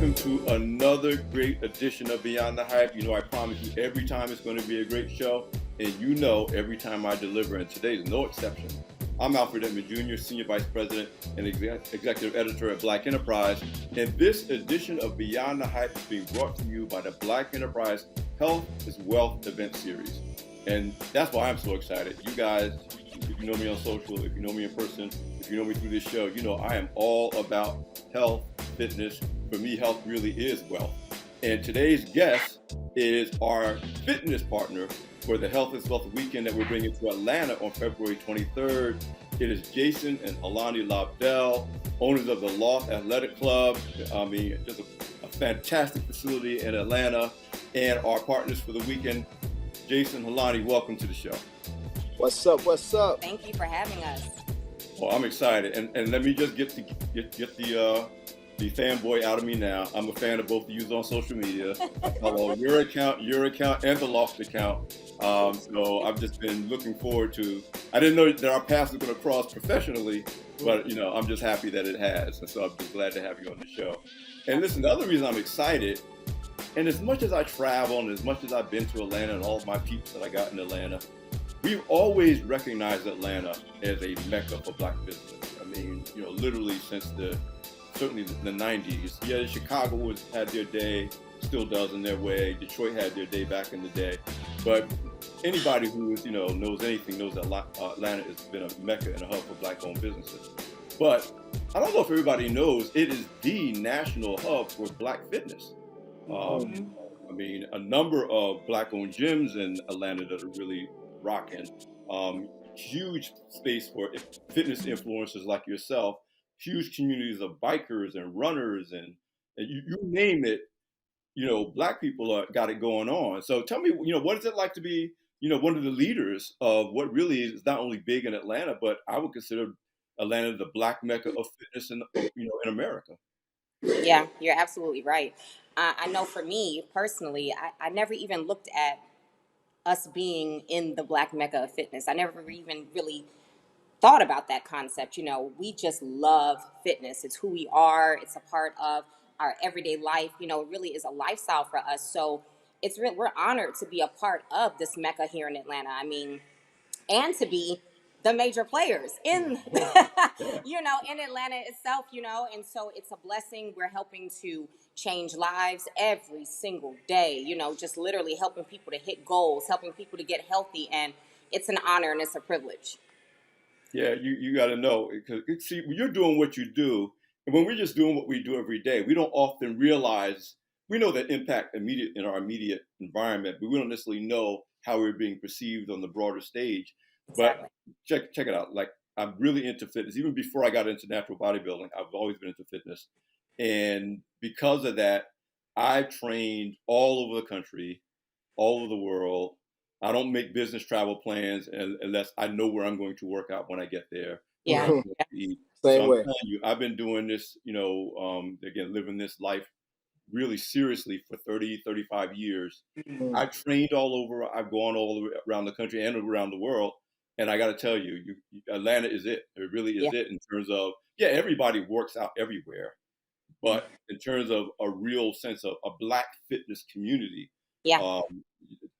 welcome to another great edition of Beyond the Hype. You know, I promise you every time it's going to be a great show, and you know every time I deliver, and today's no exception. I'm Alfred Edmond Jr., Senior Vice President and Executive Editor at Black Enterprise, and this edition of Beyond the Hype is being brought to you by the Black Enterprise Health is Wealth event series. And that's why I'm so excited. You guys, if you know me on social, if you know me in person, if you know me through this show, you know I am all about health, fitness. For me, health really is wealth. And today's guest is our fitness partner for the Health is Wealth weekend that we're bringing to Atlanta on February 23rd. It is Jason and Halani Lobdell, owners of the Loft Athletic Club. I mean, just a fantastic facility in Atlanta, and our partners for the weekend. Jason, Halani, welcome to the show. What's up? What's up? Thank you for having us. Well, I'm excited, and let me just get the fanboy out of me now. I'm a fan of both of you on social media. I follow your account, and the Loft account. So I've just been looking forward to. I didn't know that our paths were going to cross professionally, but you know, I'm just happy that it has, and so I'm just glad to have you on the show. And listen, the other reason I'm excited, and as much as I travel, and as much as I've been to Atlanta, and all of my peeps that I got in Atlanta, we've always recognized Atlanta as a mecca for Black business. I mean, you know, literally since certainly the 90s. Yeah, Chicago had their day, still does in their way. Detroit had their day back in the day. But anybody who is, knows anything knows that Atlanta has been a mecca and a hub for Black-owned businesses. But I don't know if everybody knows, it is the national hub for Black fitness. I mean, a number of Black-owned gyms in Atlanta that are really rocking. Huge space for fitness influencers like yourself. Huge communities of bikers and runners and you name it, Black people got it going on. So tell me, what is it like to be, one of the leaders of what really is not only big in Atlanta, but I would consider Atlanta the Black mecca of fitness in America. Yeah, you're absolutely right. I know for me personally, I never even looked at us being in the Black mecca of fitness. I never even really thought about that concept. We just love fitness. It's who we are. It's a part of our everyday life. It really is a lifestyle for us. So we're honored to be a part of this mecca here in Atlanta. I mean, and to be the major players in, in Atlanta itself, and so it's a blessing. We're helping to change lives every single day, just literally helping people to hit goals, helping people to get healthy. And it's an honor and it's a privilege. Yeah, you got to know, because see, when you're doing what you do, and when we're just doing what we do every day, we don't often realize, we know the impact in our immediate environment, but we don't necessarily know how we're being perceived on the broader stage. Exactly. But check it out. Like, I'm really into fitness. Even before I got into natural bodybuilding, I've always been into fitness. And because of that, I've trained all over the country, all over the world. I don't make business travel plans unless I know where I'm going to work out when I get there. Yeah. Same so way. I'm telling you, I've been doing this, again, living this life really seriously for 30, 35 years. I've trained all over. I've gone all around the country and around the world. And I got to tell you, Atlanta is it. It really is it in terms of, everybody works out everywhere. But in terms of a real sense of a Black fitness community,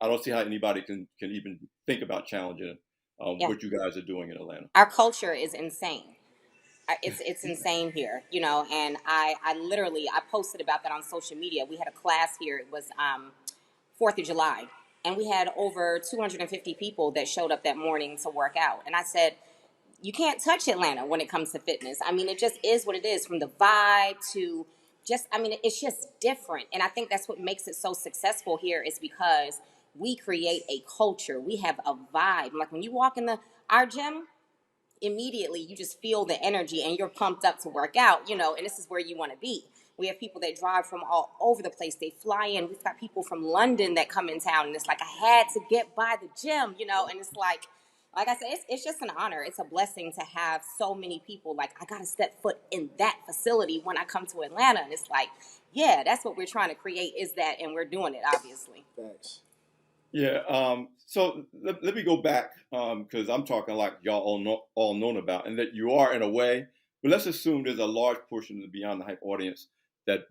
I don't see how anybody can even think about challenging what you guys are doing in Atlanta. Our culture is insane. It's insane here, and I posted about that on social media. We had a class here. It was 4th of July, and we had over 250 people that showed up that morning to work out. And I said, you can't touch Atlanta when it comes to fitness. I mean, it just is what it is, from the vibe to it's just different. And I think that's what makes it so successful here, is because we create a culture. We have a vibe. Like when you walk in our gym, immediately you just feel the energy and you're pumped up to work out, and this is where you want to be. We have people that drive from all over the place. They fly in. We've got people from London that come in town, and it's like, I had to get by the gym, and it's like I said, it's just an honor. It's a blessing to have so many people. Like, I got to step foot in that facility when I come to Atlanta. And it's like, yeah, that's what we're trying to create, is that, and we're doing it, obviously. Thanks. Yeah. So let me go back, because I'm talking like y'all all known about, and that you are in a way. But let's assume there's a large portion of the Beyond the Hype audience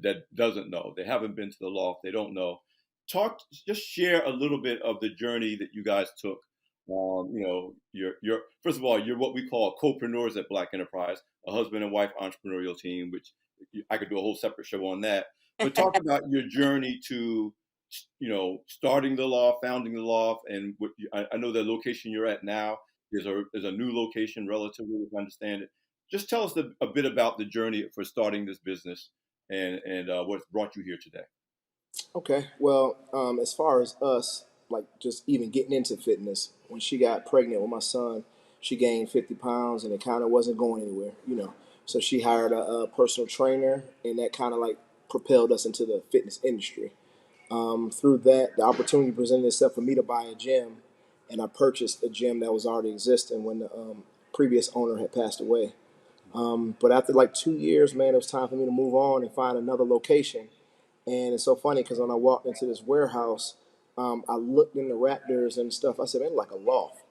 that doesn't know. They haven't been to the Loft. They don't know. Just share a little bit of the journey that you guys took. You're first of all, you're what we call co-preneurs at Black Enterprise, a husband and wife entrepreneurial team, which I could do a whole separate show on that. But talk about your journey to, starting the Loft, founding the Loft, and I know the location you're at now is a new location relatively, if I understand it. Just tell us a bit about the journey for starting this business and what's brought you here today. Okay. Well, as far as us, like just even getting into fitness, when she got pregnant with my son, she gained 50 pounds and it kind of wasn't going anywhere. So she hired a personal trainer, and that kind of like propelled us into the fitness industry. Through that, the opportunity presented itself for me to buy a gym, and I purchased a gym that was already existing when the previous owner had passed away. But after like 2 years, man, it was time for me to move on and find another location. And it's so funny because when I walked into this warehouse, I looked in the Raptors and stuff. I said, man, like a loft.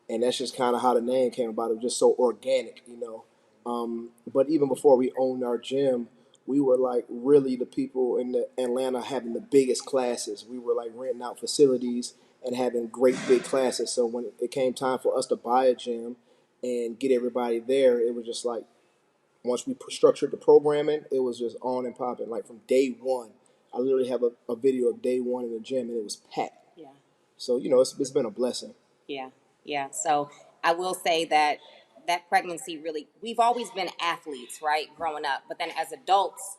And that's just kind of how the name came about. It was just so organic. But even before we owned our gym, we were like really the people in the Atlanta having the biggest classes. We were like renting out facilities and having great big classes. So when it came time for us to buy a gym and get everybody there, it was just like once we structured the programming, it was just on and popping. Like from day one, I literally have a video of day one in the gym, and it was packed. Yeah. So it's been a blessing. Yeah, yeah. So I will say that pregnancy really, we've always been athletes, right, growing up. But then as adults,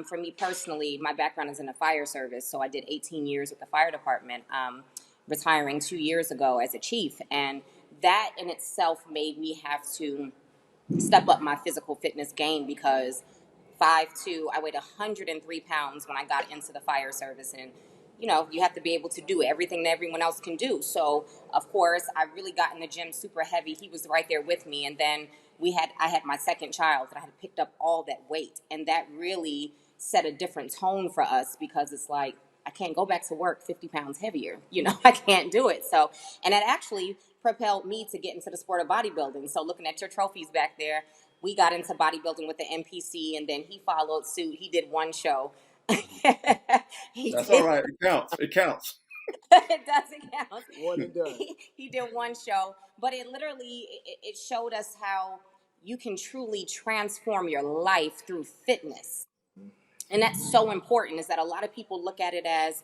for me personally, my background is in the fire service. So I did 18 years with the fire department, retiring 2 years ago as a chief. And that in itself made me have to step up my physical fitness game because 5'2", I weighed 103 pounds when I got into the fire service, and you have to be able to do everything that everyone else can do. So of course I really got in the gym super heavy. He was right there with me, and then I had my second child, and I had picked up all that weight, and that really set a different tone for us because it's like I can't go back to work 50 pounds heavier. I can't do it. So, and that actually propelled me to get into the sport of bodybuilding. So looking at your trophies back there, we got into bodybuilding with the NPC, and then he followed suit. He did one show. He That's all did. right. It counts. It counts. It doesn't count. One and done. He did one show, but it literally it showed us how you can truly transform your life through fitness. And that's so important, is that a lot of people look at it as,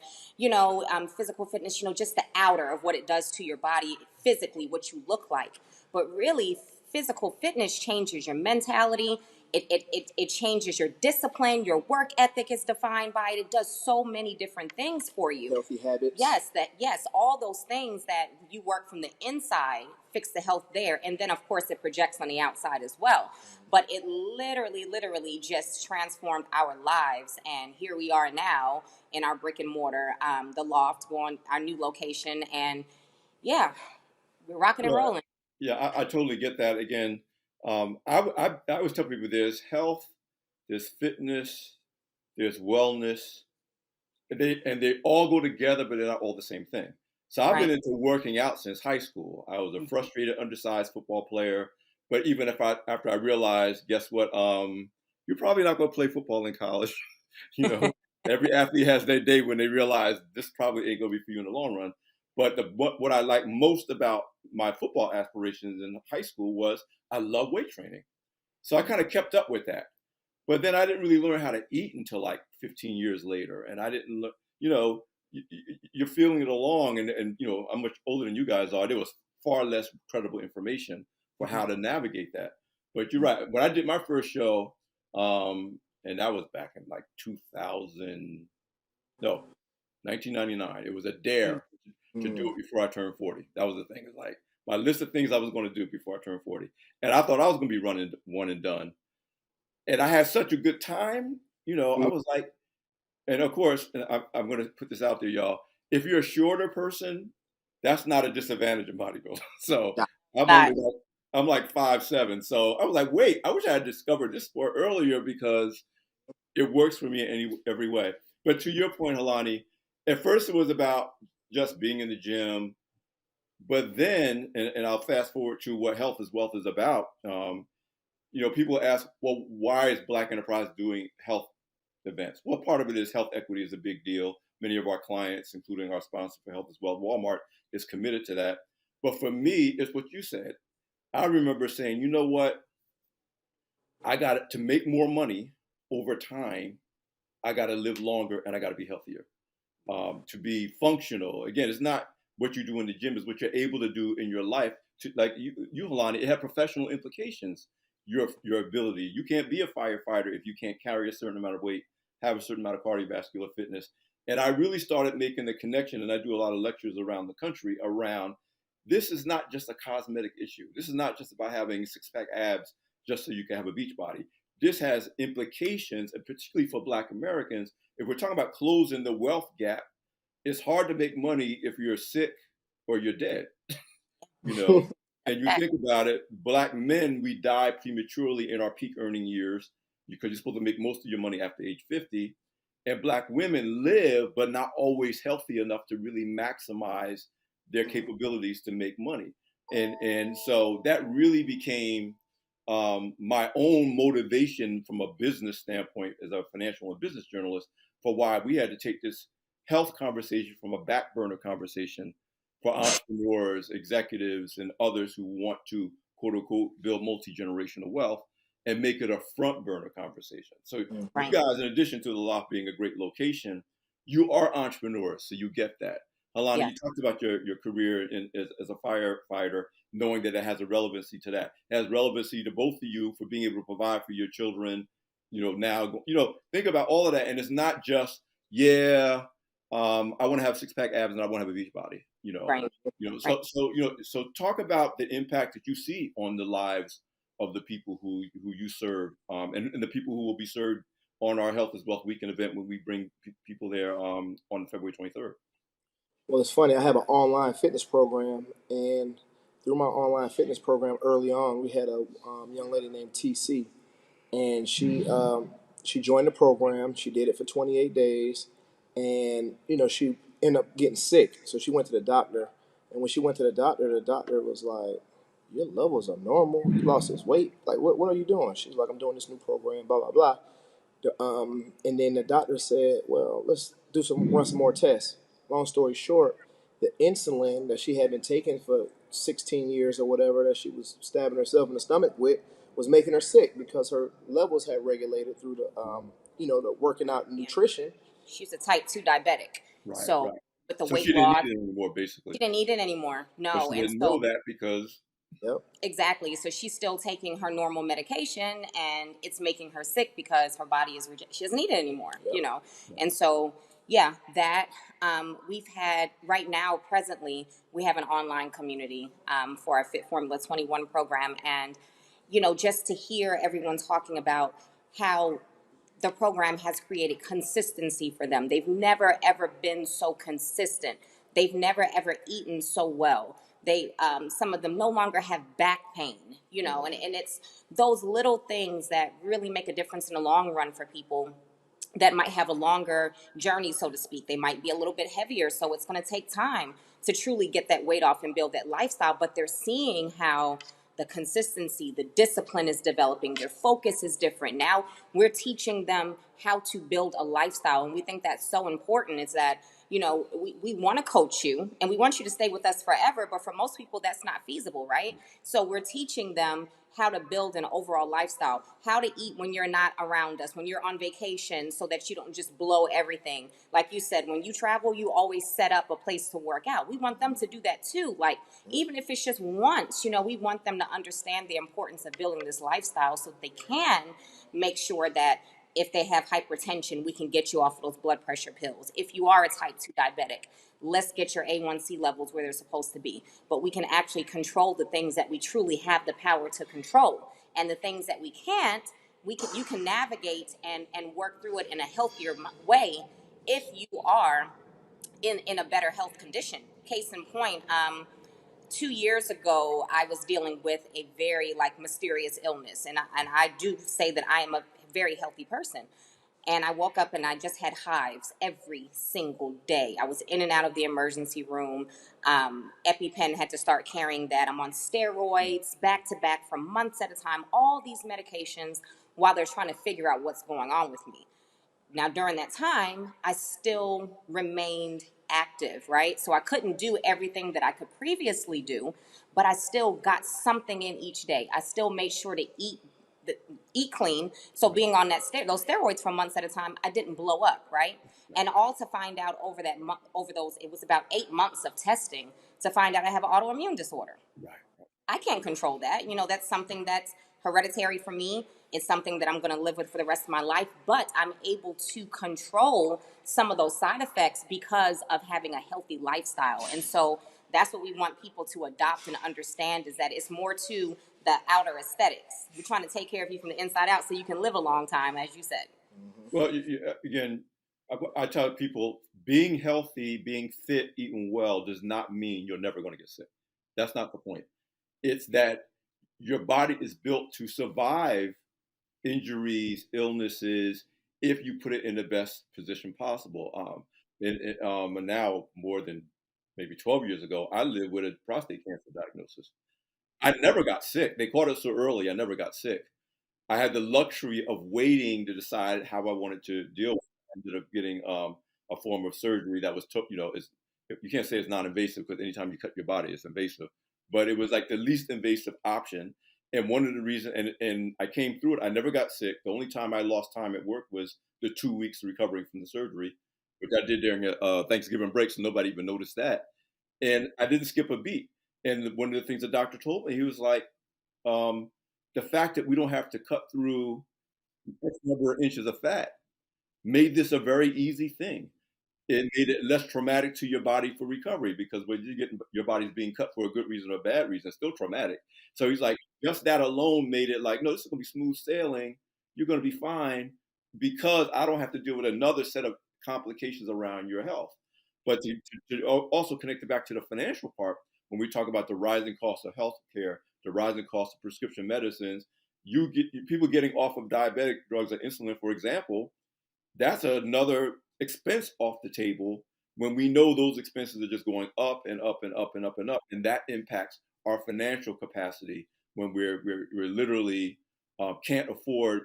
physical fitness, just the outer of what it does to your body physically, what you look like. But really, physical fitness changes your mentality. It changes your discipline. Your work ethic is defined by it. It does so many different things for you. Healthy habits. Yes, all those things that you work from the inside, fix the health there, and then of course it projects on the outside as well. But it literally just transformed our lives, and here we are now in our brick and mortar, the Loft, going our new location, and yeah, we're rocking and Yeah, rolling. yeah, I totally get that. Again, I always tell people there's health, there's fitness, there's wellness, and they all go together, but they're not all the same thing. So I've been Right. into working out since high school. I was a Mhm. frustrated, undersized football player. But even after I realized, guess what? You're probably not going to play football in college. you know, every athlete has their day when they realize this probably ain't going to be for you in the long run. But what I like most about my football aspirations in high school was I love weight training. So I kind of kept up with that. But then I didn't really learn how to eat until like 15 years later. And I didn't look, you're feeling it along. And I'm much older than you guys are. There was far less credible information for how to navigate that. But you're right. When I did my first show, and that was back in like 2000, no, 1999. It was a dare to do Mm. it before I turned 40. That was the thing. It's like my list of things I was going to do before I turned 40. And I thought I was going to be running one and done. And I had such a good time. I Mm. was like, and of course, and I'm going to put this out there, y'all. If you're a shorter person, that's not a disadvantage in bodybuilding. So Nah. I'm only But like, I'm like 5'7". So I was like, wait, I wish I had discovered this sport earlier because it works for me in every way. But to your point, Halani, at first it was about just being in the gym. But then, and I'll fast forward to what Health is Wealth is about. People ask, well, why is Black Enterprise doing health events. Well, part of it is health equity is a big deal. Many of our clients, including our sponsor for health as well, Walmart, is committed to that. But for me, it's what you said. I remember saying, you know what? I got to make more money over time. I got to live longer and I got to be healthier. To be functional. Again, it's not what you do in the gym, it's what you're able to do in your life. To, like you, Halani, it had professional implications. Your ability. You can't be a firefighter if you can't carry a certain amount of weight, have a certain amount of cardiovascular fitness. And I really started making the connection, and I do a lot of lectures around the country around this is not just a cosmetic issue. This is not just about having six-pack abs just so you can have a beach body. This has implications, and particularly for Black Americans, if we're talking about closing the wealth gap, it's hard to make money if you're sick or you're dead, you know. And you think about it, Black men, we die prematurely in our peak earning years because you're supposed to make most of your money after age 50. And Black women live, but not always healthy enough to really maximize their capabilities to make money. And so that really became my own motivation from a business standpoint as a financial and business journalist for why we had to take this health conversation from a back burner conversation for entrepreneurs, executives, and others who want to, quote unquote, build multi-generational wealth and make it a front burner conversation. So you guys, in addition to the Loft being a great location, you are entrepreneurs, so you get that. Halani, you talked about your career as a firefighter, knowing that it has a relevancy to that. It has relevancy to both of you for being able to provide for your children, now, think about all of that. And it's not just, I want to have six-pack abs and I want to have a beach body, So talk about the impact that you see on the lives of the people who you serve, and the people who will be served on our Health is Wealth Weekend event when we bring people there on February 23rd. Well, it's funny. I have an online fitness program, and through my online fitness program, early on, we had a young lady named TC, and she joined the program. She did it for 28 days, and she ended up getting sick. So she went to the doctor, and when she went to the doctor was like, "Your levels are normal. You lost this weight. Like, what are you doing?" She's like, "I'm doing this new program. Blah blah blah." And then the doctor said, "Well, let's run some more tests." Long story short, the insulin that she had been taking for 16 years or whatever that she was stabbing herself in the stomach with was making her sick because her levels had regulated through the working out and nutrition. She's a type 2 diabetic. Right. With the So weight she didn't loss, need it anymore, basically. she didn't need it anymore. No, but she didn't know that because. Yep. Exactly. So she's still taking her normal medication, and it's making her sick because her body is she doesn't need it anymore. Yep. And so that we've had right now presently we have an online community for our Fit Formula 21 program, and just to hear everyone talking about how the program has created consistency for them. They've never ever been so consistent. They've never ever eaten so well. They some of them no longer have back pain, and it's those little things that really make a difference in the long run for people that might have a longer journey, so to speak. They might be a little bit heavier, so it's going to take time to truly get that weight off and build that lifestyle. But they're seeing how the consistency, the discipline is developing. Their focus is different. Now we're teaching them how to build a lifestyle. And we think that's so important, is that, we want to coach you and we want you to stay with us forever. But for most people, that's not feasible, right? So we're teaching them how to build an overall lifestyle, how to eat when you're not around us, when you're on vacation, so that you don't just blow everything. Like you said, when you travel, you always set up a place to work out. We want them to do that too. Like, even if it's just once, we want them to understand the importance of building this lifestyle so that they can make sure that if they have hypertension, we can get you off of those blood pressure pills. If you are a type 2 diabetic, let's get your A1C levels where they're supposed to be. But we can actually control the things that we truly have the power to control. And the things that we can't, you can navigate and work through it in a healthier way if you are in a better health condition. Case in point, 2 years ago, I was dealing with a very mysterious illness. And I do say that I am a very healthy person. And I woke up and I just had hives every single day. I was in and out of the emergency room. EpiPen had to start carrying that. I'm on steroids back to back for months at a time, all these medications while they're trying to figure out what's going on with me. Now, during that time, I still remained active, right? So I couldn't do everything that I could previously do, but I still got something in each day. I still made sure to eat clean. So being on those steroids for months at a time, I didn't blow up, right? And all to find out over those, it was about 8 months of testing to find out I have an autoimmune disorder. Right. I can't control that. That's something that's hereditary for me. It's something that I'm going to live with for the rest of my life. But I'm able to control some of those side effects because of having a healthy lifestyle. And so that's what we want people to adopt and understand, is that it's more to the outer aesthetics. We're trying to take care of you from the inside out so you can live a long time, as you said. Well, again, I tell people being healthy, being fit, eating well does not mean you're never going to get sick. That's not the point. It's that your body is built to survive injuries, illnesses, if you put it in the best position possible. And now, more than maybe 12 years ago, I lived with a prostate cancer diagnosis. I never got sick. They caught it so early, I never got sick. I had the luxury of waiting to decide how I wanted to deal with it. I ended up getting a form of surgery that was, you can't say it's non-invasive, because anytime you cut your body, it's invasive. But it was like the least invasive option. And one of the reasons, and I came through it, I never got sick. The only time I lost time at work was the 2 weeks recovering from the surgery, which I did during a Thanksgiving break, so nobody even noticed that. And I didn't skip a beat. And one of the things the doctor told me, he was like, the fact that we don't have to cut through X number of inches of fat made this a very easy thing. It made it less traumatic to your body for recovery, because when you get your body's being cut for a good reason or a bad reason, it's still traumatic. So he's like, just that alone made it like, no, this is going to be smooth sailing. You're going to be fine, because I don't have to deal with another set of complications around your health. But to also connect it back to the financial part, when we talk about the rising cost of healthcare, the rising cost of prescription medicines, people getting off of diabetic drugs like insulin, for example, that's another expense off the table, when we know those expenses are just going up and up and up and up and up, and that impacts our financial capacity when we're literally can't afford.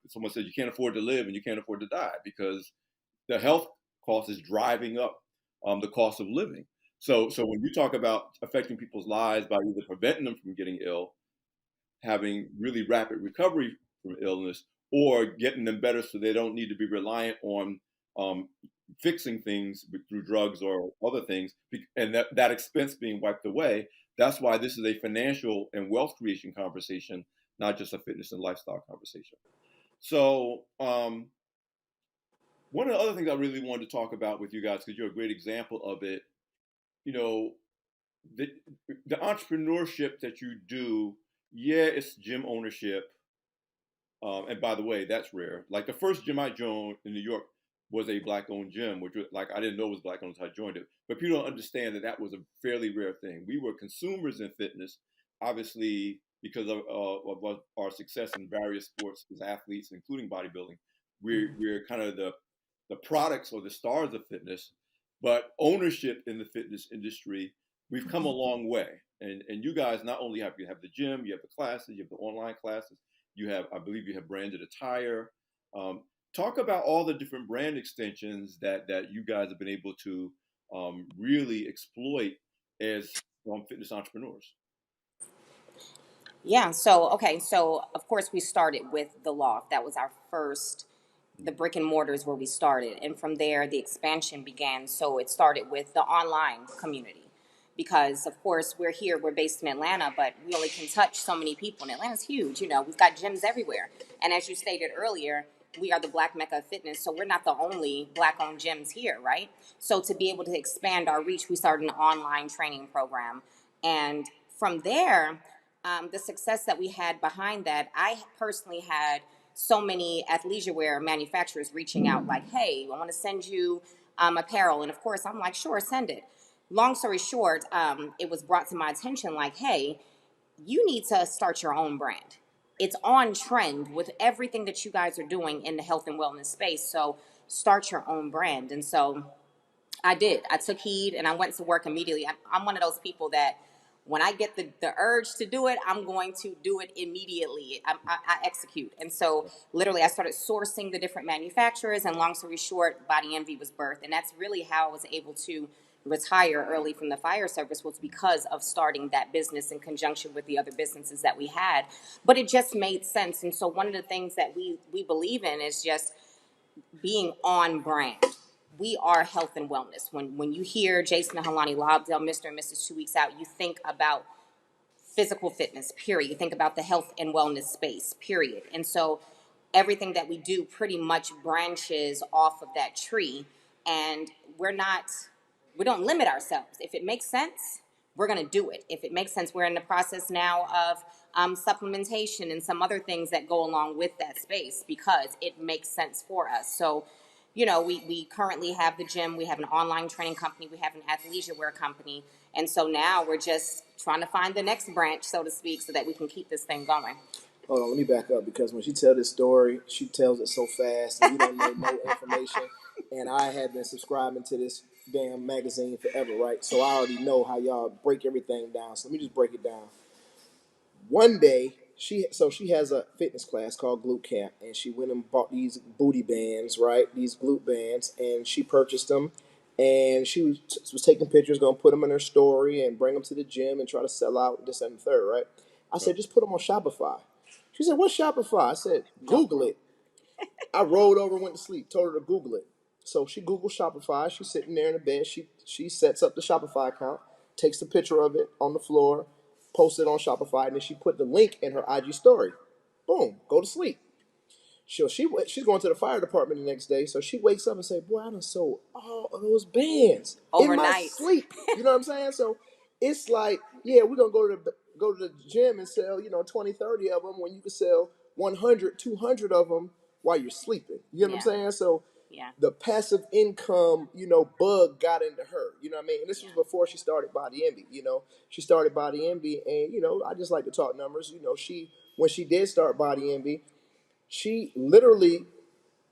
Someone says you can't afford to live and you can't afford to die, because the health cost is driving up the cost of living. So when you talk about affecting people's lives by either preventing them from getting ill, having really rapid recovery from illness, or getting them better so they don't need to be reliant on fixing things through drugs or other things, and that expense being wiped away. That's why this is a financial and wealth creation conversation, not just a fitness and lifestyle conversation. So one of the other things I really wanted to talk about with you guys, because you're a great example of it, you know, the, the entrepreneurship that you do, yeah, it's gym ownership. And by the way, that's rare. Like the first gym I joined in New York was a black-owned gym, which was like, I didn't know it was black-owned until I joined it. But people don't understand that that was a fairly rare thing. We were consumers in fitness, obviously, because of our success in various sports as athletes, including bodybuilding. We're kind of the products or the stars of fitness, but ownership in the fitness industry, we've come a long way. And you guys not only have the gym, you have the classes, you have the online classes, I believe you have branded attire. Talk about all the different brand extensions that you guys have been able to really exploit as fitness entrepreneurs. Yeah. So, okay. So, of course, we started with the Loft. That was our first, the brick and mortars where we started. And from there, the expansion began. So, it started with the online community. Because, of course, we're based in Atlanta, but we only can touch so many people. And Atlanta's huge. We've got gyms everywhere. And as you stated earlier, we are the Black Mecca of Fitness. So, we're not the only Black owned gyms here, right? So, to be able to expand our reach, we started an online training program. And from there, the success that we had behind that, I personally had so many athleisure wear manufacturers reaching out like, hey, I want to send you apparel. And of course, I'm like, sure, send it. Long story short, it was brought to my attention like, hey, you need to start your own brand. It's on trend with everything that you guys are doing in the health and wellness space. So start your own brand. And so I did. I took heed and I went to work immediately. I'm one of those people that when I get the urge to do it, I'm going to do it immediately. I execute. And so literally I started sourcing the different manufacturers, and long story short, Body Envy was birthed. And that's really how I was able to retire early from the fire service, was because of starting that business in conjunction with the other businesses that we had. But it just made sense. And so one of the things that we believe in is just being on brand. We are health and wellness. When you hear Jason and Halani Lobdell, Mr. and Mrs. 2 Weeks Out, you think about physical fitness, period. You think about the health and wellness space, period. And so everything that we do pretty much branches off of that tree. And we don't limit ourselves. If it makes sense, we're going to do it. If it makes sense, we're in the process now of supplementation and some other things that go along with that space because it makes sense for us. So, we currently have the gym, we have an online training company, we have an athleisure wear company. And so now we're just trying to find the next branch, so to speak, so that we can keep this thing going. Hold on, let me back up, because when she tells this story, she tells it so fast and you don't know no information. And I have been subscribing to this damn magazine forever, right? So I already know how y'all break everything down. So let me just break it down. One day, she has a fitness class called Glute Camp, and she went and bought these booty bands, right? These glute bands, and she purchased them, and she was taking pictures, gonna put them in her story and bring them to the gym and try to sell out this and the third, right? I said, just put them on Shopify. She said, what's Shopify? I said, Google it. I rolled over, went to sleep, told her to Google it. So she Googled Shopify. She's sitting there in the bed. She sets up the Shopify account, takes the picture of it on the floor, posts it on Shopify, and then she put the link in her IG story. Boom, go to sleep. She's going to the fire department the next day, so she wakes up and say, "Boy, I done sold all of those bands in my Overnight. sleep." You know what I'm saying? So it's like, yeah, we're gonna go to the gym and sell 20, 30 of them when you can sell 100, 200 of them while you're sleeping. You know what I'm saying? So Yeah. the passive income, bug got into her. You know what I mean? And this was before she started Body Envy. She started Body Envy, and I just like to talk numbers. When she did start Body Envy, she literally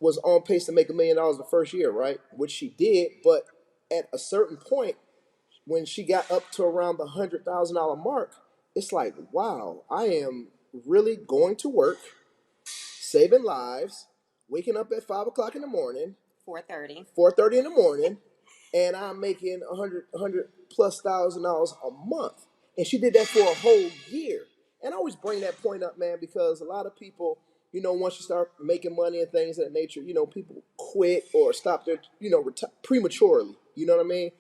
was on pace to make $1 million the first year, right? Which she did, but at a certain point, when she got up to around the $100,000 mark, it's like, wow, I am really going to work, saving lives, waking up at 5 o'clock in the morning, 4:30. 4:30 in the morning, and I'm making a hundred plus $1,000 a month. And she did that for a whole year. And I always bring that point up, man, because a lot of people, once you start making money and things of that nature, people quit or stop their, prematurely. You know what I mean?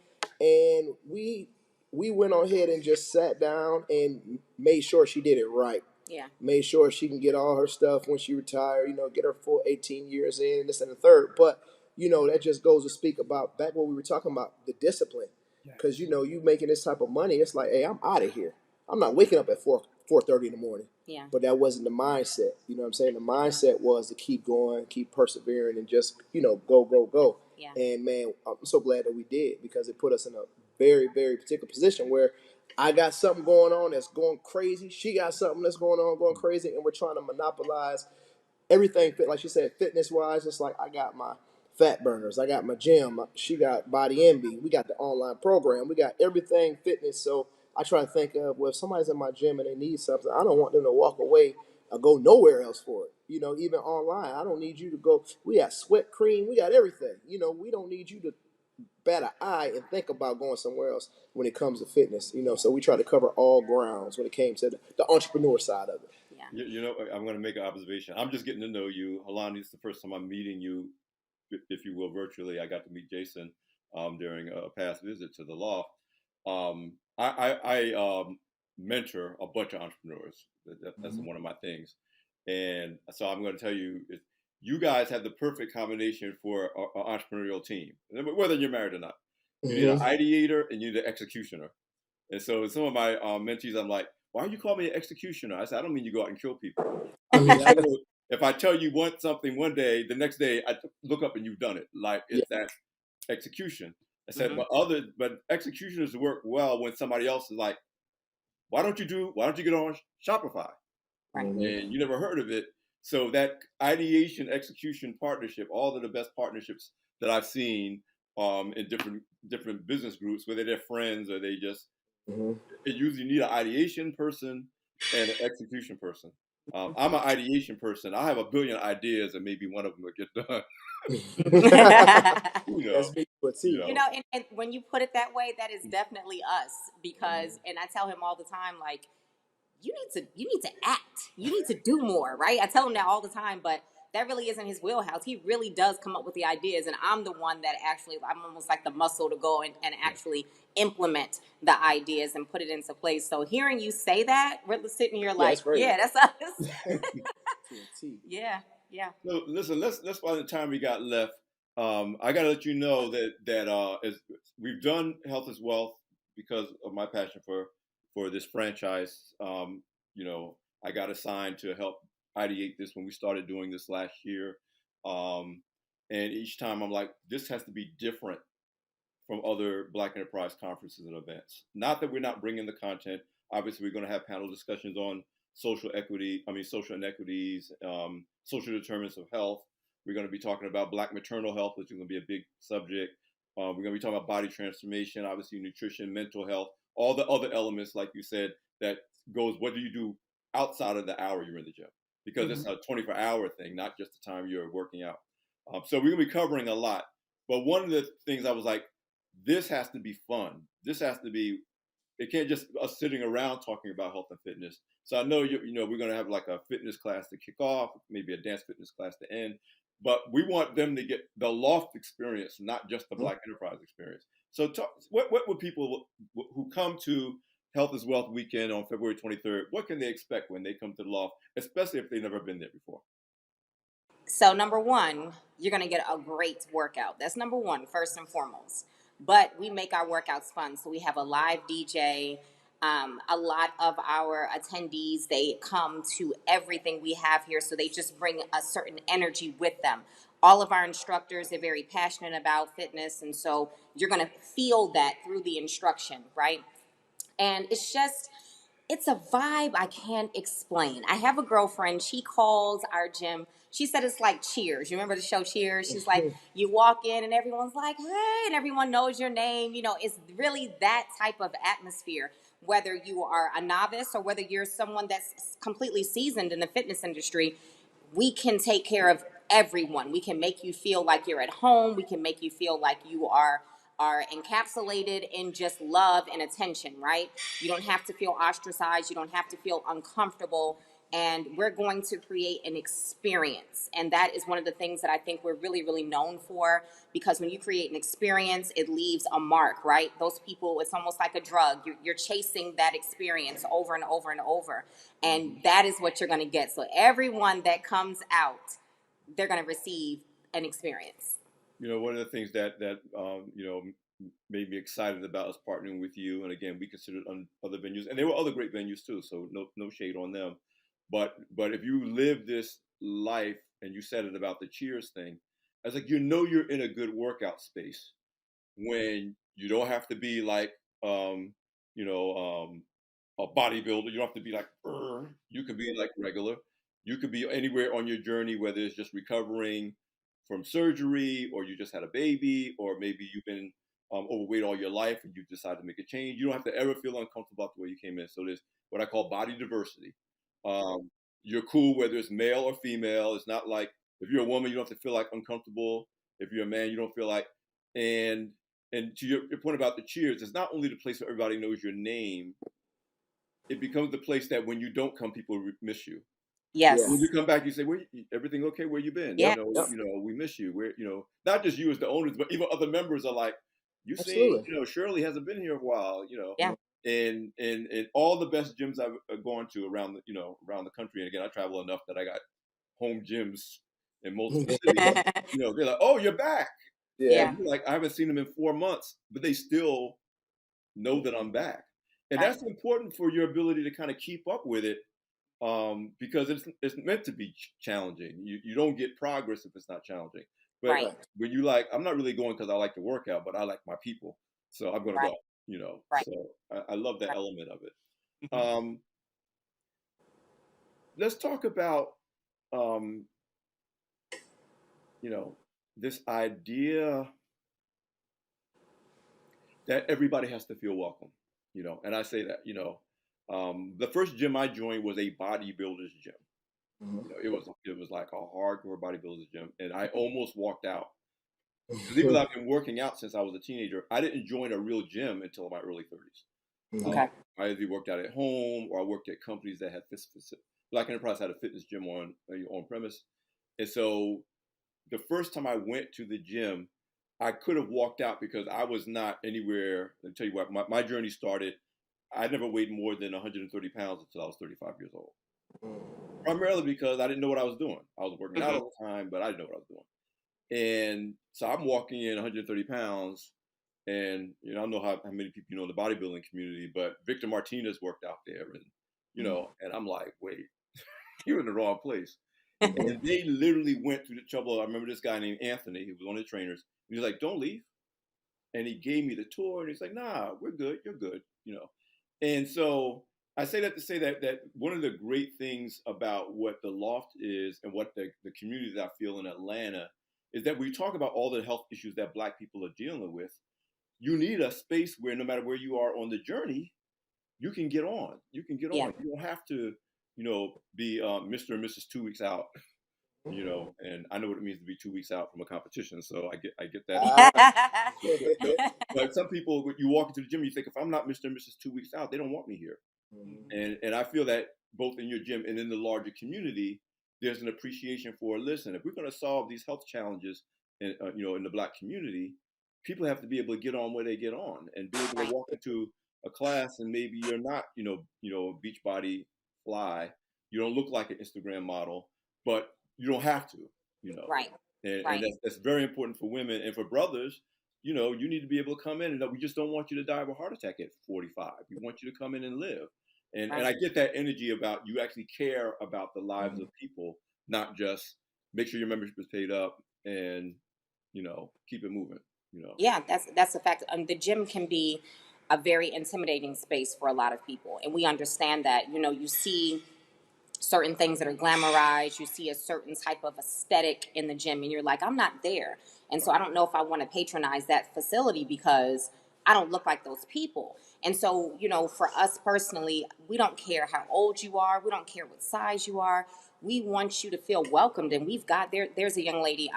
And we went on ahead and just sat down and made sure she did it right. Yeah. Made sure she can get all her stuff when she retired, get her full 18 years in, this and the third. But, that just goes to speak about back what we were talking about, the discipline. Because, you making this type of money, it's like, hey, I'm out of here. I'm not waking up at 4:30 in the morning. Yeah. But that wasn't the mindset. You know what I'm saying? The mindset was to keep going, keep persevering, and just, go, go, go. Yeah. And, man, I'm so glad that we did, because it put us in a very, very particular position where I got something going on that's going crazy. She got something that's going crazy, and we're trying to monopolize everything. Like she said, fitness wise, it's like I got my fat burners, I got my gym. She got Body Envy. We got the online program. We got everything fitness. So I try to think of, well, if somebody's in my gym and they need something, I don't want them to walk away or go nowhere else for it. Even online, I don't need you to go. We got sweat cream. We got everything. We don't need you to bat an eye and think about going somewhere else when it comes to fitness. So we try to cover all grounds when it came to the entrepreneur side of it. Yeah. I'm going to make an observation. I'm just getting to know you. Halani, it's the first time I'm meeting you, if you will, virtually. I got to meet Jason during a past visit to the loft. I mentor a bunch of entrepreneurs. That's one of my things. And so I'm going to tell you, you guys have the perfect combination for an entrepreneurial team, whether you're married or not. You need an ideator and you need an executioner. And so some of my mentees, I'm like, why do you call me an executioner? I said, I don't mean you go out and kill people. I mean, if I tell you want something one day, the next day I look up and you've done it. Like it's that execution. I said, but executioners work well when somebody else is like, why don't you get on Shopify? Right. Mm-hmm. And you never heard of it. So that ideation, execution, partnership, all of the best partnerships that I've seen in different business groups, whether they're friends or they just Mhm. It usually need an ideation person and an execution person. I'm an ideation person. I have a billion ideas, and maybe one of them will get done. You know, That's me for you T. You know. know, and when you put it that way, that is definitely us because, Mhm. and I tell him all the time, like, you need to act, you need to do more, right? I tell him that all the time, but that really isn't his wheelhouse. He really does come up with the ideas, and I'm the one that actually, I'm almost like the muscle to go and actually implement the ideas and put it into place. So hearing you say that, we're sitting here Yeah, like, it's very yeah, us. that's us. To a T. Yeah, yeah. So listen, let's by the time we got left, I gotta let you know that as we've done health is wealth because of my passion for this franchise. You know, I got assigned to help ideate this when we started doing this last year, um, and each time I'm like, this has to be different from other Black enterprise conferences and events. Not that we're not bringing the content. Obviously, we're going to have panel discussions on social equity. I mean, social inequities, social determinants of health. We're going to be talking about Black maternal health, which is going to be a big subject. We're going to be talking about body transformation, obviously nutrition, mental health, all the other elements, like you said, that goes. What do you do outside of the hour you're in the gym? Because it's Mhm. a 24-hour thing, not just the time you're working out. So we're going to be covering a lot. But one of the things I was like, this has to be fun. This has to be. It can't just us sitting around talking about health and fitness. So I know you know we're gonna have like a fitness class to kick off, maybe a dance fitness class to end, but we want them to get the Loft experience, not just the Mhm. Black Enterprise experience. So what would people who come to Health is Wealth weekend on February 23rd? What can they expect when they come to the Loft, especially if they've never been there before? So number one, you're gonna get a great workout. That's number one, first and foremost. But we make our workouts fun. So we have a live DJ. A lot of our attendees, they come to everything we have here. So they just bring a certain energy with them. All of our instructors are very passionate about fitness. And so you're gonna feel that through the instruction, right? And it's a vibe I can't explain. I have a girlfriend, she calls our gym. She said it's like Cheers. You remember the show Cheers? She's like, you walk in and everyone's like, hey, and everyone knows your name. You know, it's really that type of atmosphere, whether you are a novice or whether you're someone that's completely seasoned in the fitness industry. We can take care of everyone. We can make you feel like you're at home. We can make you feel like you are encapsulated in just love and attention, right? You don't have to feel ostracized, you don't have to feel uncomfortable, and we're going to create an experience. And that is one of the things that I think we're really, really known for, because when you create an experience, it leaves a mark, right? Those people, it's almost like a drug. You're chasing that experience over and over and over. And that is what you're going to get. So everyone that comes out, they're going to receive an experience. You know, one of the things that you know made me excited about us partnering with you, and again, we considered other venues, and there were other great venues too. So no shade on them, but if you live this life and you said it about the Cheers thing, I was like, you know, you're in a good workout space when you don't have to be like you know a bodybuilder. You don't have to be like you could be like regular. You could be anywhere on your journey, whether it's just recovering from surgery, or you just had a baby, or maybe you've been overweight all your life and you decide to make a change. You don't have to ever feel uncomfortable about the way you came in. So there's what I call body diversity. Um, you're cool whether it's male or female. It's not like if you're a woman, you don't have to feel like uncomfortable. If you're a man, you don't feel like. And and to your point about the Cheers, it's not only the place where everybody knows your name. It becomes the place that when you don't come, people miss you. Yeah. When Yes. you come back, you say, "Where everything okay? Where you been? Yeah. Yep. You know, Yep. we miss you. Where not just you as the owners, but even other members are like, you see, Absolutely. Shirley hasn't been here a while. Yeah. And all the best gyms I've gone to around the around the country. And again, I travel enough that I got home gyms in multiple cities. They're like, "Oh, you're back," Yeah. Yeah. and you're like, "I haven't seen them in 4 months," but they still know that I'm back, and Right. that's important for your ability to kind of keep up with it, because it's meant to be challenging. You don't get progress if it's not challenging. But Right. Right. when you like, I'm not really going because I like to work out, but I like my people, so I'm going to Right. go. Right. So I love that Right. element of it. Mhm. Um, let's talk about um, this idea that everybody has to feel welcome. And I say that, the first gym I joined was a bodybuilder's gym. It was like a hardcore bodybuilder's gym, and I almost walked out because even though I've been working out since I was a teenager, I didn't join a real gym until my early 30s. Okay. I either worked out at home or I worked at companies that had Black Enterprise had a fitness gym on premise, and so the first time I went to the gym, I could have walked out because I was not anywhere. I'll tell you what, my journey started. I never weighed more than 130 pounds until I was 35 years old. Primarily because I didn't know what I was doing. I was working out Mhm. all the time, but I didn't know what I was doing. And so I'm walking in 130 pounds, and I don't know how many people you know in the bodybuilding community, but Victor Martinez worked out there, and I'm like, wait, you're in the wrong place. And they literally went through the trouble. I remember this guy named Anthony, who was one of the trainers. He was like, "Don't leave," and he gave me the tour, and he's like, "Nah, we're good. You're good." And so I say that to say that one of the great things about what the Loft is and what the community that I feel in Atlanta is that we talk about all the health issues that Black people are dealing with. You need a space where no matter where you are on the journey, you can get on. You can get Yeah. on. You don't have to, be Mr. and Mrs. 2 weeks out. And I know what it means to be 2 weeks out from a competition, so I get that. Ah. But some people, when you walk into the gym, you think if I'm not Mr. and Mrs. 2 weeks out, they don't want me here. And I feel that both in your gym and in the larger community, there's an appreciation for, listen, if we're going to solve these health challenges in the Black community, people have to be able to get on where they get on and be able to Right. walk into a class, and maybe you're not a beach body fly, you don't look like an Instagram model, but you don't have to you know Right. and Right. that's very important for women, and for brothers. You need to be able to come in, and we just don't want you to die of a heart attack at 45. We want you to come in and live. And Right. I get that energy about you actually care about the lives of people, not just make sure your membership is paid up and keep it moving. Yeah, that's a fact. The gym can be a very intimidating space for a lot of people, and we understand that. You see certain things that are glamorized. You see a certain type of aesthetic in the gym, and you're like, I'm not there. And so I don't know if I want to patronize that facility because I don't look like those people. And so, for us personally, we don't care how old you are. We don't care what size you are. We want you to feel welcomed. And we've got there's a young lady,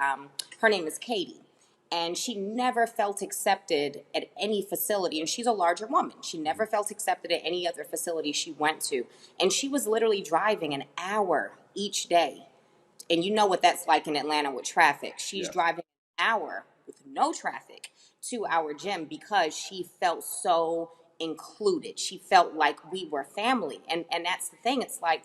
her name is Katie. And she never felt accepted at any facility. And she's a larger woman. She never felt accepted at any other facility she went to. And she was literally driving an hour each day. And you know what that's like in Atlanta with traffic. She's Yes. driving an hour with no traffic to our gym because she felt so included. She felt like we were family. And that's the thing. It's like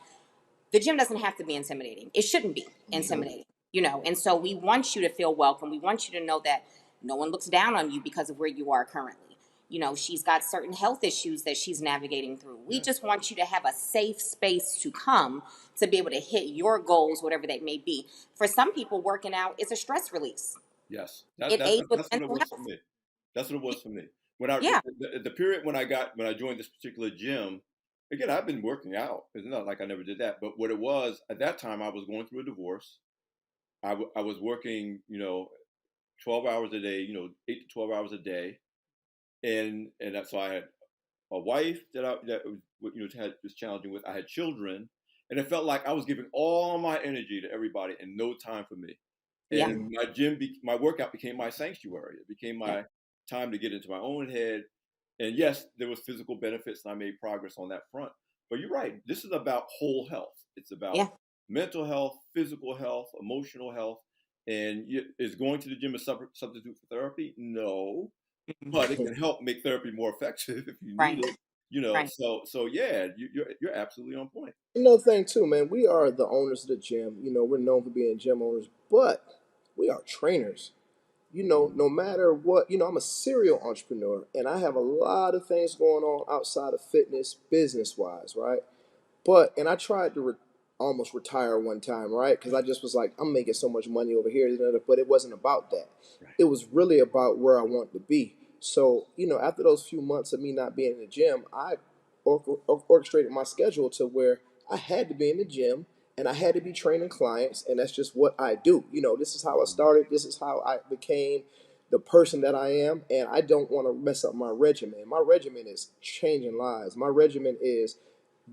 the gym doesn't have to be intimidating. It shouldn't be intimidating, And so we want you to feel welcome. We want you to know that no one looks down on you because of where you are currently. She's got certain health issues that she's navigating through. We Yes. just want you to have a safe space to come to be able to hit your goals, whatever they may be. For some people, working out is a stress release. Yes. That, It that aids with that's what it mental was for health. me. That's what it was for me. When I Yeah. the period when I joined this particular gym, again, I've been working out. It's not like I never did that. But what it was at that time, I was going through a divorce. I was working, 12 hours a day, 8 to 12 hours a day, and so I had a wife was challenging with. I had children, and it felt like I was giving all my energy to everybody and no time for me. Yeah. And my workout became my sanctuary. It became Yeah. my time to get into my own head. And yes, there was physical benefits, and I made progress on that front. But you're right. This is about whole health. It's about Yeah. mental health, physical health, emotional health. And is going to the gym a substitute for therapy? No, but it can help make therapy more effective if you Right. need it. Right. So yeah, you're absolutely on point. Another thing too, man, we are the owners of the gym. We're known for being gym owners, but we are trainers. No matter what, I'm a serial entrepreneur and I have a lot of things going on outside of fitness, business wise, right? And I tried to almost retire one time, right? Because I just was like, I'm making so much money over here, but it wasn't about that. Right. It was really about where I wanted to be. So, after those few months of me not being in the gym, I orchestrated my schedule to where I had to be in the gym and I had to be training clients, and that's just what I do. This is how I started. This is how I became the person that I am, and I don't want to mess up my regimen. My regimen is changing lives. My regimen is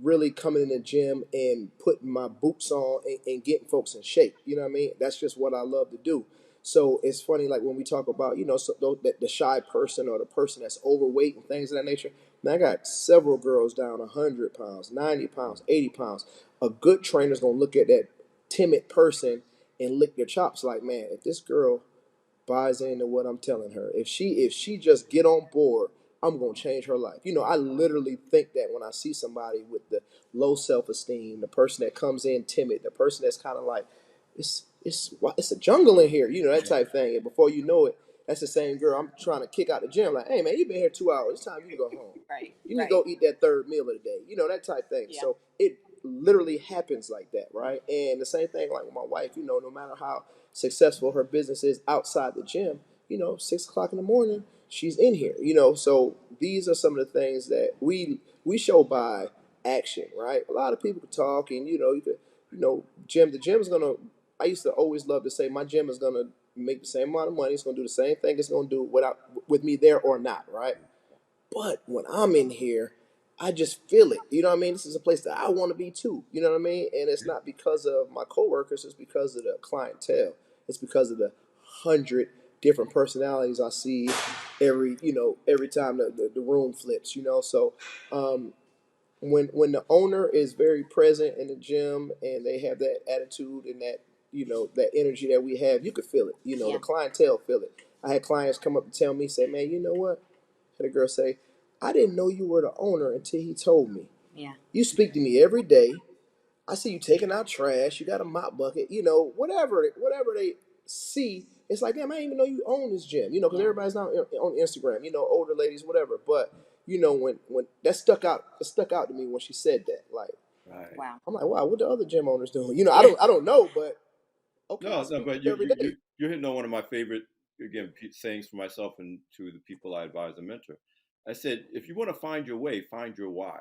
really coming in the gym and putting my boots on and getting folks in shape. You know what I mean? That's just what I love to do. So it's funny, like when we talk about, so the shy person or the person that's overweight and things of that nature. Man, I got several girls down 100 pounds, 90 pounds, 80 pounds. A good trainer's gonna look at that timid person and lick their chops like, man, if this girl buys into what I'm telling her, if she just get on board, I'm gonna change her life. I literally think that when I see somebody with the low self-esteem, the person that comes in timid, the person that's kind of like, it's a jungle in here, that type thing. And before you know it, that's the same girl I'm trying to kick out the gym. Like, hey man, you've been here 2 hours. It's time you to go home. Right. You need to Right. go eat that third meal of the day. That type thing. Yeah. So it literally happens like that, right? And the same thing like with my wife. No matter how successful her business is outside the gym, 6 o'clock in the morning, she's in here. So these are some of the things that we show by action, right? A lot of people can talk, and the gym is gonna. I used to always love to say my gym is gonna make the same amount of money. It's gonna do the same thing it's gonna do with me there or not, right? But when I'm in here, I just feel it. You know what I mean? This is a place that I want to be too. You know what I mean? And it's not because of my coworkers, it's because of the clientele. It's because of the 100 different personalities I see every time the room flips, So when the owner is very present in the gym and they have that attitude and that energy that we have, you could feel it. Yeah. The clientele feel it. I had clients come up and tell me, say, man, you know what? I had a girl say, I didn't know you were the owner until he told me. Yeah. You speak to me every day. I see you taking out trash. You got a mop bucket. Whatever they see, it's like, damn, I didn't even know you own this gym. Because Yeah. everybody's not on Instagram. Older ladies, whatever. But when that stuck out to me when she said that. Like, Right. Wow. I'm like, wow, what the other gym owners doing? I don't know, but okay, I No, speak but to you every day. you're hitting on one of my favorite, again, sayings for myself and to the people I advise and mentor. I said, if you want to find your way, find your why.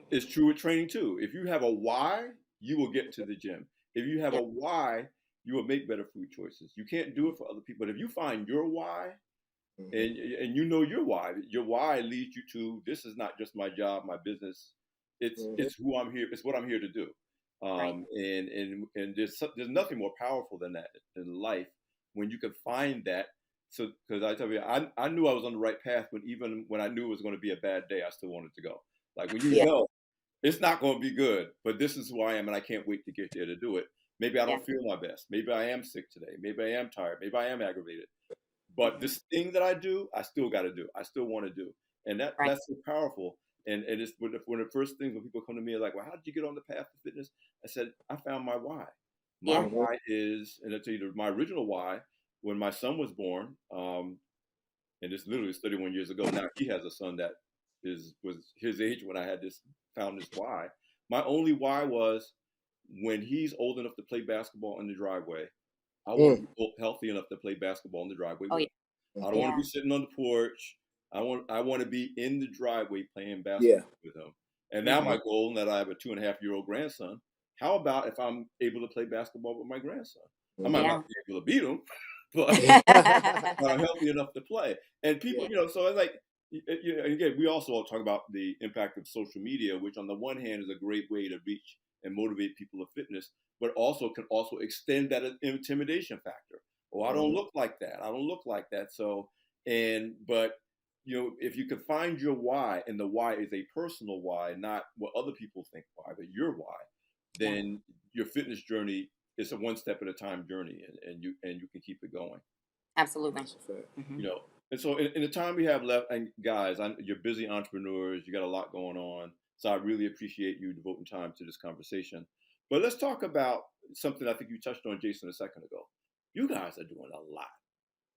It's true with training too. If you have a why, you will get to the gym. If you have Yeah. a why, you will make better food choices. You can't do it for other people. But if you find your why, Mm-hmm. and your why leads you to, this is not just my job, my business. Mm-hmm. It's who I'm here. It's what I'm here to do. Right. And there's nothing more powerful than that in life when you can find that. So because I tell you, I knew I was on the right path, but even when I knew it was going to be a bad day, I still wanted to go. Like when you Yeah. know it's not going to be good, but this is who I am, and I can't wait to get there to do it. Maybe I Yeah. don't feel my best. Maybe I am sick today. Maybe I am tired. Maybe I am aggravated. But Mhm. this thing that I do, I still got to do. I still want to do, and Right. that's so powerful. And it's when the first things when people come to me are like, "Well, how did you get on the path to fitness?" I said, "I found my why. My Yeah. Mm-hmm. why is, and I tell you, my original why when my son was born, and this literally was 31 years ago. Now he has a son that was his age when I had this found this why. My only why was when he's old enough to play basketball in the driveway, I want to Mm. be healthy enough to play basketball in the driveway Oh with yeah. him. I don't Mm-hmm. want to Yeah. be sitting on the porch. I want to be in the driveway playing Yeah. basketball with him. And now Mhm. my goal, now that I have a 2.5-year-old grandson, how about if I'm able to play basketball with my grandson? I might Mm-hmm. not Yeah. be able to beat him, but I'm healthy enough to play. And people, Yeah. so it's like, again, we also talk about the impact of social media, which on the one hand is a great way to reach and motivate people of fitness, but also can also extend that intimidation factor. Oh, I don't Mm-hmm. look like that. I don't look like that. So, but if you can find your why, and the why is a personal why, not what other people think why, but your why, Yeah. then your fitness journey is a one step at a time journey, and you can keep it going. Absolutely. That's a fact. Hmm. You know, and so in the time we have left, and guys, you're busy entrepreneurs, you got a lot going on, so I really appreciate you devoting time to this conversation. But let's talk about something I think you touched on, Jason, a second ago. You guys are doing a lot.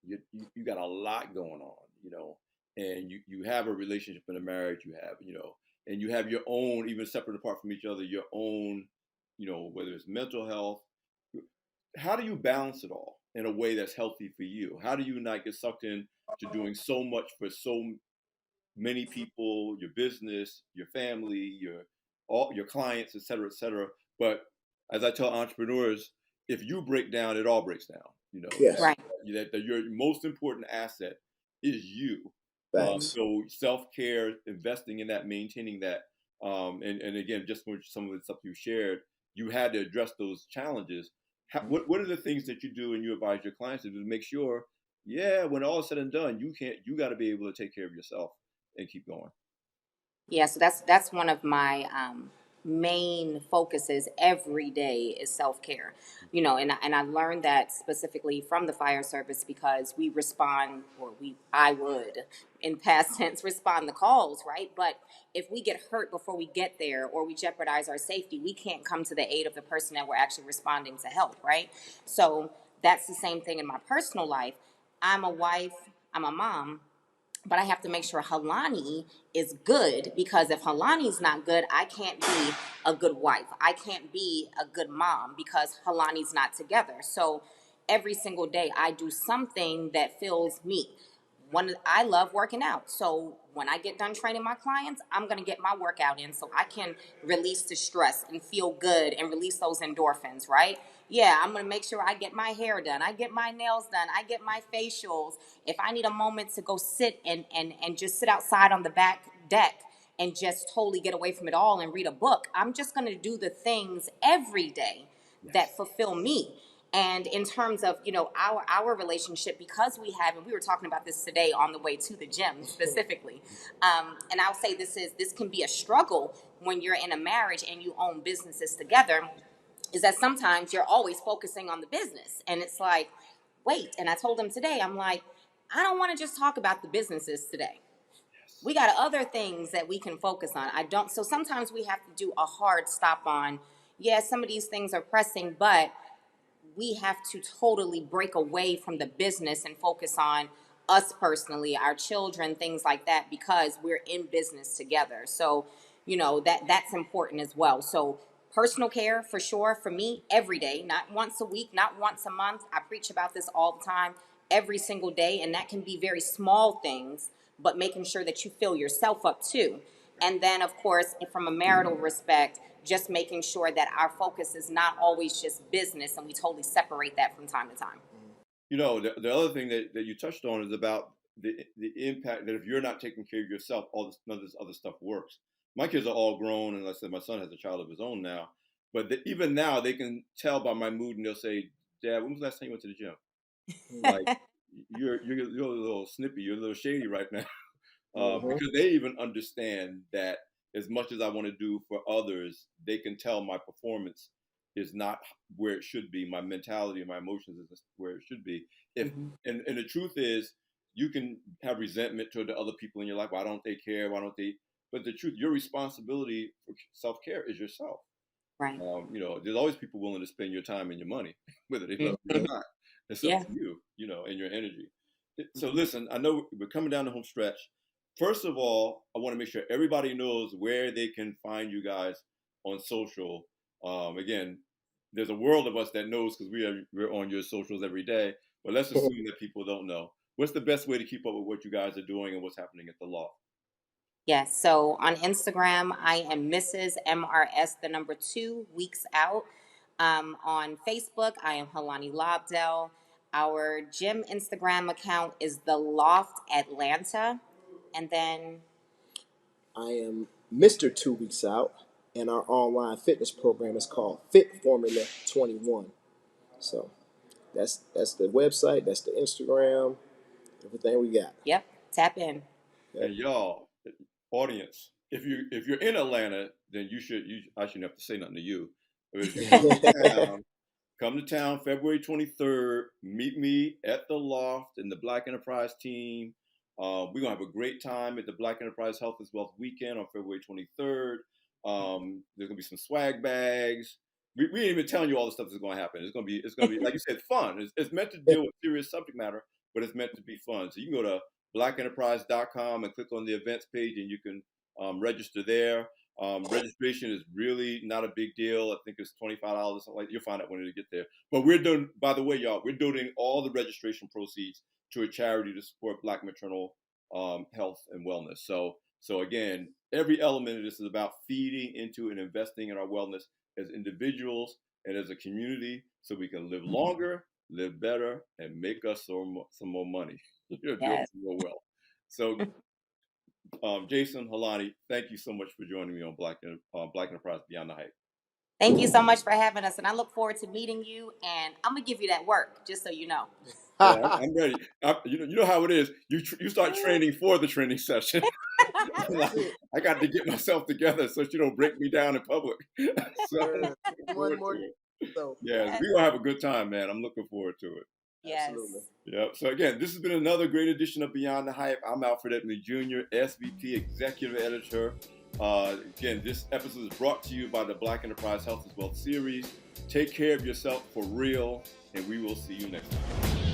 You got a lot going on, and you have a relationship and a marriage. You have, and you have your own, even separate apart from each other, your own, whether it's mental health. How do you balance it all in a way that's healthy for you? How do you not get sucked in to doing so much for so many people, your business, your family, your clients, et cetera, et cetera? But as I tell entrepreneurs, if you break down, it all breaks down. You know, Yes. Right. that your most important asset is you. Facts. So self-care, investing in that, maintaining that, and again, just for some of the stuff you shared, you had to address those challenges. What are the things that you do and you advise your clients to do to make sure, yeah, when all is said and done, you got to be able to take care of yourself and keep going. Yeah, so that's one of my main focuses every day is self care. You know, and I learned that specifically from the fire service because we respond, or I would in past tense respond to calls, right? But if we get hurt before we get there, or we jeopardize our safety, we can't come to the aid of the person that we're actually responding to help, right? So that's the same thing in my personal life. I'm a wife. I'm a mom, but I have to make sure Halani is good, because if Halani's not good, I can't be a good wife. I can't be a good mom because Halani's not together. So every single day I do something that fills me. I love working out. So when I get done training my clients, I'm going to get my workout in so I can release the stress and feel good and release those endorphins, right? Yeah, I'm going to make sure I get my hair done. I get my nails done. I get my facials. If I need a moment to go sit and just sit outside on the back deck and just totally get away from it all and read a book, I'm just going to do the things every day Yes. that fulfill me. And in terms of, you know, our relationship, because we have, and we were talking about this today on the way to the gym specifically, and I'll say this can be a struggle when you're in a marriage and you own businesses together, is that sometimes you're always focusing on the business, and it's like, wait. And I told him today, I'm like, I don't want to just talk about the businesses today. We got other things that we can focus on. I don't. So sometimes we have to do a hard stop on, yeah, some of these things are pressing, but we have to totally break away from the business and focus on us personally, our children, things like that, because we're in business together. So, you know, that's important as well. So personal care for sure for me every day, not once a week, not once a month. I preach about this all the time, every single day. And that can be very small things, but making sure that you fill yourself up too. And then, of course, from a marital respect, just making sure that our focus is not always just business, and we totally separate that from time to time. You know, the other thing that you touched on is about the impact that if you're not taking care of yourself, all this none of this other stuff works. My kids are all grown, and like I said, my son has a child of his own now. But even now, they can tell by my mood, and they'll say, "Dad, when was the last time you went to the gym?" Like, you're a little snippy, you're a little shady right now. Mm-hmm. Because they even understand that as much as I want to do for others, they can tell my performance is not where it should be. My mentality and my emotions is where it should be. If Hmm. and the truth is, you can have resentment toward the other people in your life. Why don't they care? Why don't they? But the truth, your responsibility for self care is yourself. Right. You know, there's always people willing to spend your time and your money, whether they love you or Hmm. not. It's up Yeah. to you, you know, and your energy. So listen, I know we're coming down the home stretch. First of all, I want to make sure everybody knows where they can find you guys on social. Again, there's a world of us that knows because we're on your socials every day. But let's assume that people don't know. What's the best way to keep up with what you guys are doing and what's happening at the law? Yes. So on Instagram, I am Mrs. MRS, the number 2 weeks out. On Facebook, I am Halani Lobdell. Our gym Instagram account is the Loft Atlanta. And then, I am Mr. 2 Weeks Out, and our online fitness program is called Fit Formula 21. So that's the website, that's the Instagram, everything we got. yep, tap in. Yep. And y'all, audience, if you're in Atlanta, then I shouldn't have to say nothing to you. But if you come to town February 23rd. Meet me at the Loft and the Black Enterprise team. We're gonna have a great time at the Black Enterprise Health as Wealth Weekend on February 23rd. There's gonna be some swag bags. We ain't even telling you all the stuff that's gonna happen. It's gonna be like you said, fun. It's meant to deal with serious subject matter, but it's meant to be fun. So you can go to blackenterprise.com and click on the events page, and you can register there. Registration is really not a big deal. I think it's $25. Something like, you'll find out when you get there. But we're doing, by the way, y'all, we're donating all the registration proceeds to a charity to support Black maternal health and wellness. So again, every element of this is about feeding into and investing in our wellness as individuals and as a community, so we can live longer live better, and make us some more money. Do Yes. it real well. So, Jason, Halani, thank you so much for joining me on Black Enterprise Beyond the Hype. Thank you so much for having us, and I look forward to meeting you. And I'm gonna give you that work, just so you know. Yeah, I'm ready. You know how it is. You start training for the training session. That's it. I got to get myself together so she don't break me down in public. So Sure. looking One forward more. to it. So Yeah, Yes. we're gonna have a good time, man. I'm looking forward to it. Yes. absolutely. Yep. So again, this has been another great edition of Beyond the Hype. I'm Alfred Edmund Jr., SVP, Executive Editor. Again, this episode is brought to you by the Black Enterprise Health is Wealth series. Take care of yourself for real, and we will see you next time.